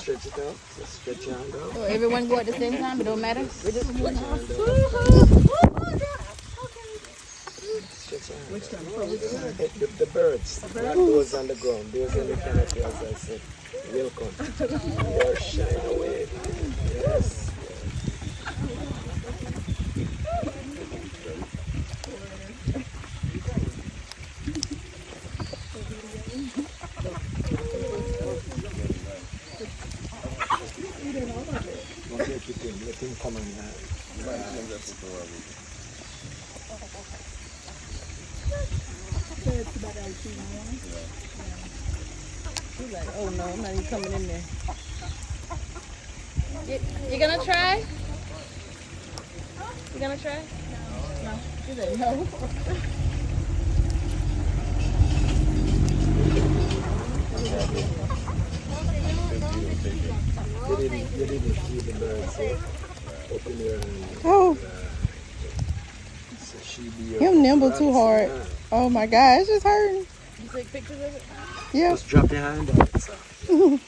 stretch it out. Just stretch your hand out. So everyone go at the same time, it don't matter. We just Stretch your hand out. Stretch your hand Which out. one? The birds. Not those on the ground. Those on the canopy, as I said. Welcome. Your shine away. Yes. Don't take it in. Let him come and She's like, oh no, I'm not even coming in there. You gonna try? You gonna try? No. She's like, no. You didn't see the birds up in there. Oh, So she be him nimble too hard. Oh my God, it's just hurting. You take pictures of it? Yeah. Just drop your hand on it, so.